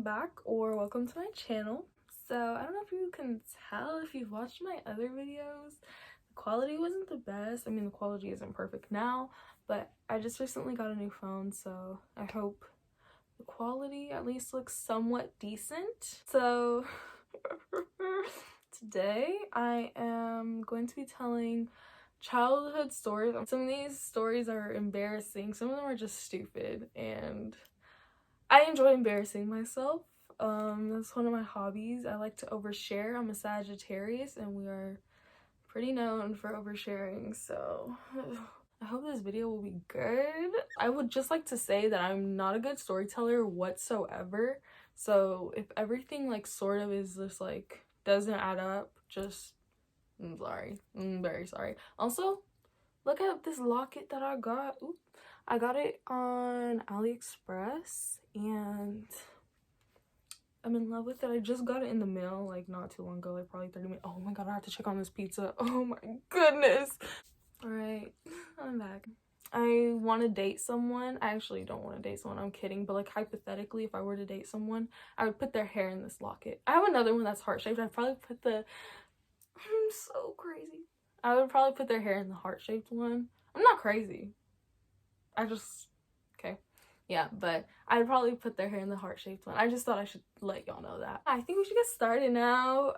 back, or welcome to my channel. So I don't know if you can tell if you've watched my other videos, the quality wasn't the best. I mean, the quality isn't perfect now, but I just recently got a new phone, so I hope the quality at least looks somewhat decent. So today I am going to be telling childhood stories. Some of these stories are embarrassing, some of them are just stupid, and I enjoy embarrassing myself. That's one of my hobbies. I like to overshare. I'm a Sagittarius and we are pretty known for oversharing, so I hope this video will be good. I would just like to say that I'm not a good storyteller whatsoever, so if everything like sort of is just like doesn't add up, just I'm sorry. I'm very sorry. Also, look at this locket that I got. Ooh. I got it on AliExpress and I'm in love with it. I just got it in the mail like not too long ago, like probably 30 minutes. Oh my god, I have to check on this pizza. Oh my goodness. Alright, I'm back. I want to date someone. I actually don't want to date someone, I'm kidding, but like hypothetically, if I were to date someone, I would put their hair in this locket. I have another one that's heart-shaped. I'd probably put the I'm so crazy. I would probably put their hair in the heart-shaped one. I'm not crazy. I just, okay. Yeah, but I'd probably put their hair in the heart-shaped one. I just thought I should let y'all know that. I think we should get started now.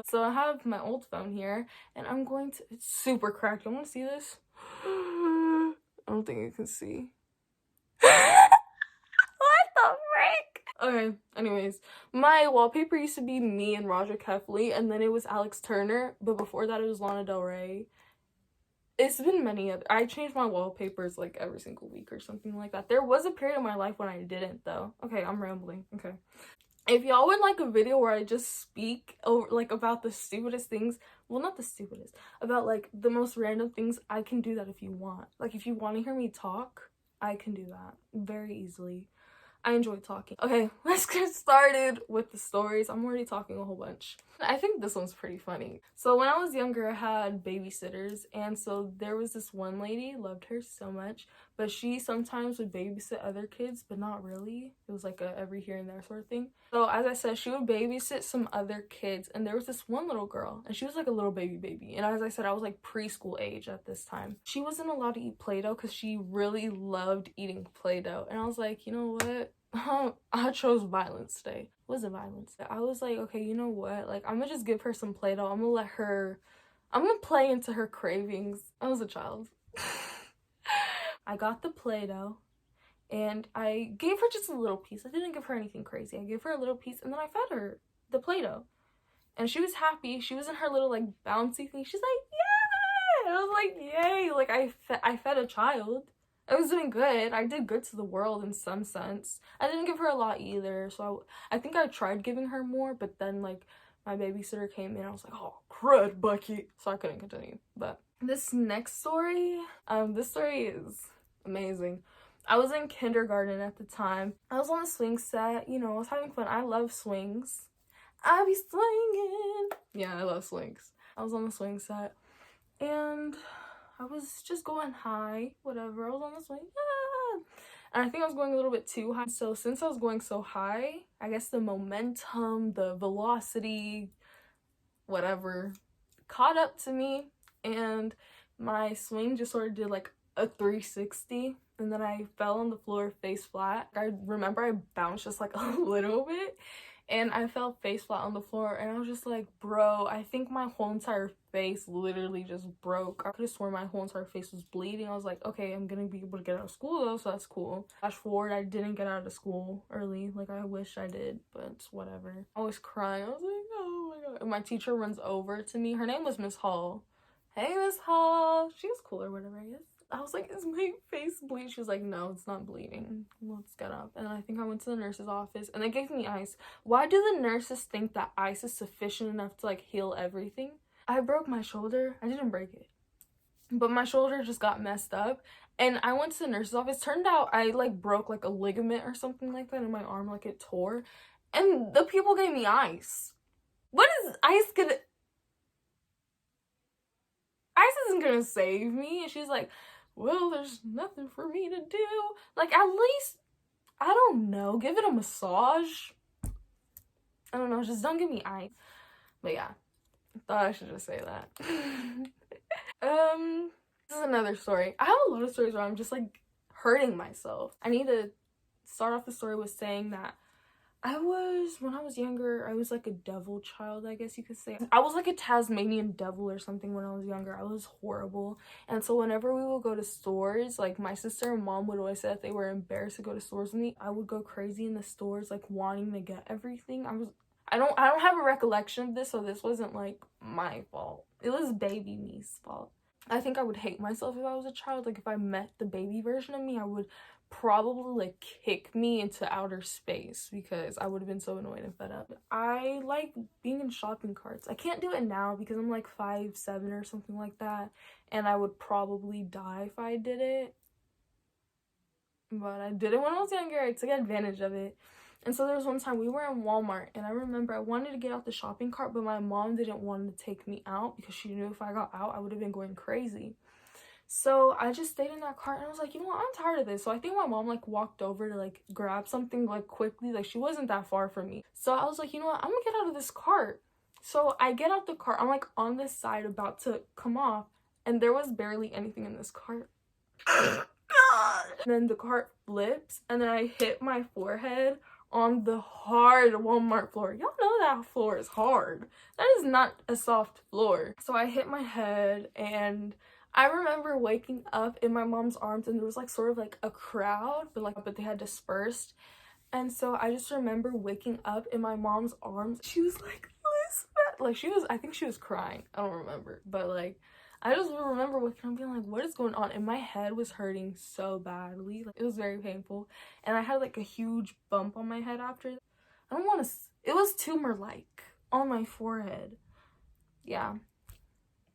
So I have my old phone here, and I'm going to, it's super cracked. You want to see this? I don't think you can see. What the frick? Okay, anyways, my wallpaper used to be me and Roger Kefley, and then it was Alex Turner, but before that it was Lana Del Rey. It's been many other, I changed my wallpapers like every single week or something like that. There was a period of my life when I didn't though. Okay, I'm rambling. Okay. If y'all would like a video where I just speak over like about the stupidest things, well not the stupidest, about like the most random things, I can do that if you want. Like if you want to hear me talk, I can do that very easily. I enjoy talking. Okay, let's get started with the stories. I'm already talking a whole bunch. I think this one's pretty funny. So when I was younger, I had babysitters, and so there was this one lady, loved her so much, but she sometimes would babysit other kids, but not really. It was like a every here and there sort of thing. So as I said, she would babysit some other kids, and there was this one little girl, and she was like a little baby. And as I said, I was like preschool age at this time. She wasn't allowed to eat Play-Doh because she really loved eating Play-Doh, and I was like, you know what? I chose violence today. Was it violence? I was like, okay, you know what? Like, I'm gonna just give her some Play-Doh. I'm gonna play into her cravings. I was a child. I got the Play-Doh and I gave her just a little piece. I didn't give her anything crazy. I gave her a little piece and then I fed her the Play-Doh. And she was happy. She was in her little like bouncy thing. She's like, yeah! I was like, yay! Like, I fed a child. I was doing good. I did good to the world in some sense. I didn't give her a lot either, so I think I tried giving her more, but then like my babysitter came in, I was like, oh crud bucket, so I couldn't continue. But this next story, this story is amazing. I was in kindergarten at the time. I was on a swing set, you know, I was having fun. I love swings. I be swinging. Yeah, I love swings. I was on the swing set and I was just going high, whatever. I was on the swing, and I think I was going a little bit too high. So since I was going so high, I guess the momentum, the velocity, whatever, caught up to me, and my swing just sort of did like a 360, and then I fell on the floor face flat. I remember I bounced just like a little bit, and I fell face flat on the floor, and I was just like, bro, I think my whole entire face literally just broke. I could have sworn my whole entire face was bleeding. I was like, okay, I'm gonna be able to get out of school though, so that's cool. Flash forward, I didn't get out of school early. Like, I wish I did, but whatever. I was crying. I was like, oh my god. And my teacher runs over to me. Her name was Miss Hall. Hey, Miss Hall. She was cool or whatever, I guess. I was like, is my face bleeding? She was like, no, it's not bleeding. Let's get up. And I think I went to the nurse's office and they gave me ice. Why do the nurses think that ice is sufficient enough to like heal everything? I broke my shoulder. I didn't break it, but my shoulder just got messed up. And I went to the nurse's office. Turned out I like broke like a ligament or something like that in my arm, like it tore. And the people gave me ice. What is ice gonna... Ice isn't gonna save me. And she's like, well, there's nothing for me to do. Like, at least, I don't know, give it a massage. I don't know, just don't give me ice. But yeah, thought I should just say that. This is another story. I have a lot of stories where I'm just like hurting myself. I need to start off the story with saying that when I was younger, I was like a devil child, I guess you could say. I was like a Tasmanian devil or something when I was younger. I was horrible. And so whenever we would go to stores, like my sister and mom would always say that they were embarrassed to go to stores with me. I would go crazy in the stores, like wanting to get everything. I don't have a recollection of this, so this wasn't like my fault. It was baby me's fault. I think I would hate myself if I was a child. Like if I met the baby version of me, I would probably like kick me into outer space because I would have been so annoyed and fed up. I like being in shopping carts. I can't do it now because I'm like 5'7" or something like that, and I would probably die if I did it. But I did it when I was younger. I took advantage of it. And so there was one time we were in Walmart, and I remember I wanted to get out the shopping cart, but my mom didn't want to take me out because she knew if I got out, I would have been going crazy. So I just stayed in that cart, and I was like, you know what, I'm tired of this. So I think my mom like walked over to like grab something like quickly. Like she wasn't that far from me. So I was like, you know what, I'm gonna get out of this cart. So I get out the cart. I'm like on this side about to come off, and there was barely anything in this cart. And then the cart flips, and then I hit my forehead on the hard Walmart floor. Y'all know that floor is hard. That is not a soft floor. So I hit my head, and I remember waking up in my mom's arms, and there was like sort of like a crowd, but they had dispersed. And so I just remember waking up in my mom's arms. She was like, Elizabeth. Like I think she was crying. I don't remember, but like I just remember waking up being like, what is going on? And my head was hurting so badly. Like, it was very painful. And I had like a huge bump on my head after. I don't want to, it was tumor-like on my forehead. Yeah.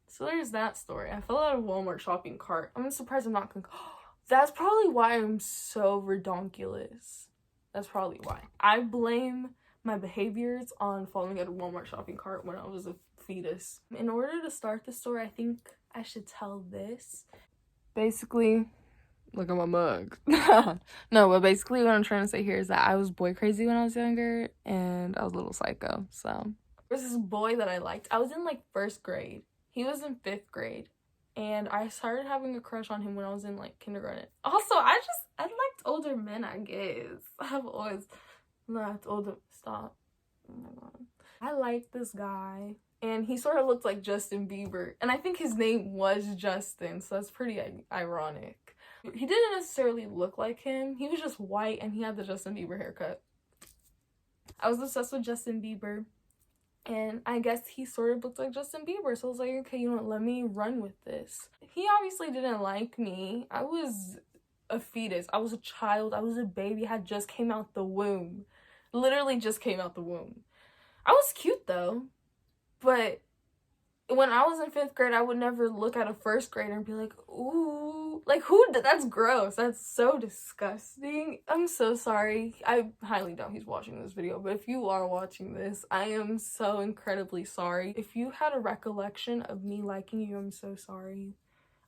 So there's that story. I fell out of Walmart shopping cart. I'm surprised I'm not That's probably why I'm so redonkulous. That's probably why. I blame my behaviors on falling out of Walmart shopping cart when I was a fetus. In order to start the story, I think I should tell this. Basically, look at my mug. No, but basically what I'm trying to say here is that I was boy crazy when I was younger, and I was a little psycho. So there's this boy that I liked. I was in like 1st grade. He was in 5th grade. And I started having a crush on him when I was in like kindergarten. Also, I liked older men, I guess. I've always liked older. Stop. Oh my god. I liked this guy, and he sort of looked like Justin Bieber, and I think his name was Justin, so that's pretty ironic. He didn't necessarily look like him. He was just white, and he had the Justin Bieber haircut. I was obsessed with Justin Bieber, and I guess he sort of looked like Justin Bieber, so I was like, okay, you know what, let me run with this. He obviously didn't like me. I was a fetus. I was a child. I was a baby. I had just came out the womb. Literally just came out the womb. I was cute though, but when I was in 5th grade, I would never look at a 1st grader and be like, ooh, like who, that's gross. That's so disgusting. I'm so sorry. I highly doubt he's watching this video, but if you are watching this, I am so incredibly sorry. If you had a recollection of me liking you, I'm so sorry.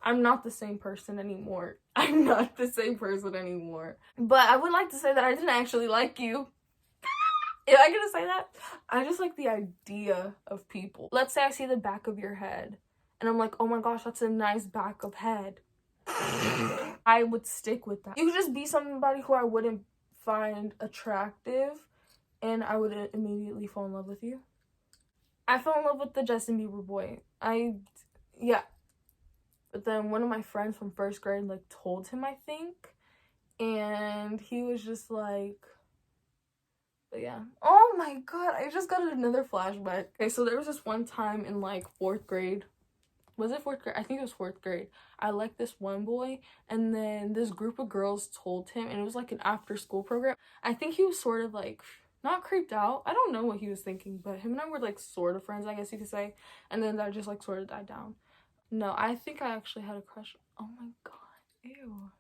I'm not the same person anymore. I'm not the same person anymore. But I would like to say that I didn't actually like you. Am I gonna say that? I just like the idea of people. Let's say I see the back of your head, and I'm like, oh my gosh, that's a nice back of head. I would stick with that. You could just be somebody who I wouldn't find attractive, and I would immediately fall in love with you. I fell in love with the Justin Bieber boy. Yeah. But then one of my friends from 1st grade, like, told him, I think, and he was just like, but yeah. Oh my god, I just got another flashback. Okay, so there was this one time in like 4th grade. Was it 4th grade? I think it was 4th grade. I liked this one boy, and then this group of girls told him, and it was like an after school program. I think he was sort of like, not creeped out. I don't know what he was thinking, but him and I were like sort of friends, I guess you could say. And then that just like sort of died down. No, I think I actually had a crush. Oh my god, ew.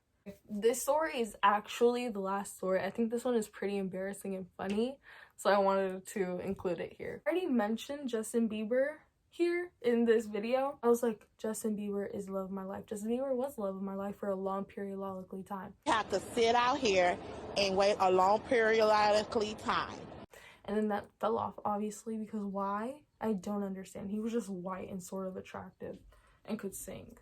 This story is actually the last story. I think this one is pretty embarrassing and funny, so I wanted to include it here. I already mentioned Justin Bieber here in this video. I was like, Justin Bieber is the love of my life. Justin Bieber was the love of my life for a long periodically time. Have to sit out here and wait a long periodically time. And then that fell off, obviously, because why? I don't understand. He was just white and sort of attractive and could sing.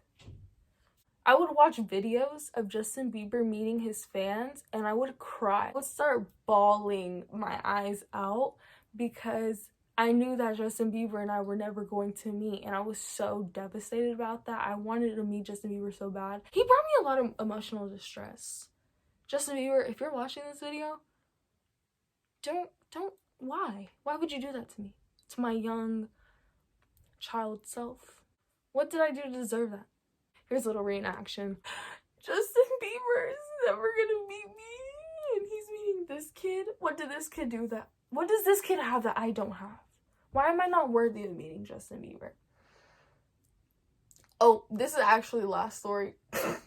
I would watch videos of Justin Bieber meeting his fans and I would cry. I would start bawling my eyes out because I knew that Justin Bieber and I were never going to meet, and I was so devastated about that. I wanted to meet Justin Bieber so bad. He brought me a lot of emotional distress. Justin Bieber, if you're watching this video, why? Why would you do that to me? To my young child self? What did I do to deserve that? Here's a little reenaction. Justin Bieber is never gonna meet me, and he's meeting this kid. What did this kid do that? What does this kid have that I don't have? Why am I not worthy of meeting Justin Bieber? Oh, this is actually the last story.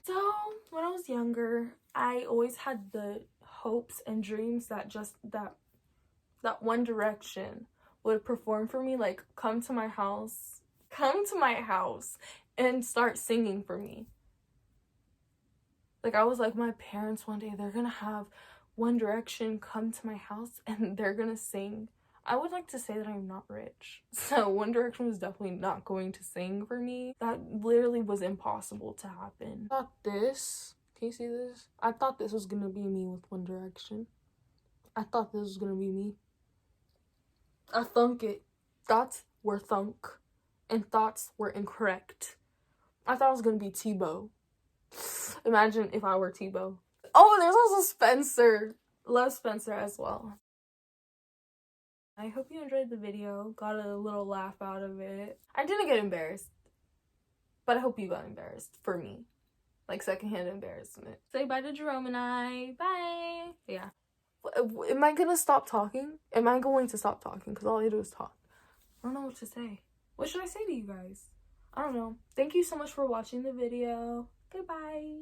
So, when I was younger, I always had the hopes and dreams that that One Direction would perform for me, like come to my house and start singing for me. Like, I was like, my parents one day, they're gonna have One Direction come to my house and they're gonna sing. I would like to say that I'm not rich, so One Direction was definitely not going to sing for me. That literally was impossible to happen. I thought this, can you see this? I thought this was gonna be me with One Direction. I thought this was gonna be me. I thunk it. Thoughts were thunk, and thoughts were incorrect. I thought it was gonna be Tebow. Imagine if I were Tebow. Oh, there's also Spencer. Love Spencer as well. I hope you enjoyed the video, got a little laugh out of it. I didn't get embarrassed, but I hope you got embarrassed for me. Like, secondhand embarrassment. Say bye to Jerome and I. Bye. Yeah. Am I gonna stop talking? Am I going to stop talking? Because all I do is talk. I don't know what to say. What should I say to you guys? I don't know. Thank you so much for watching the video. Goodbye.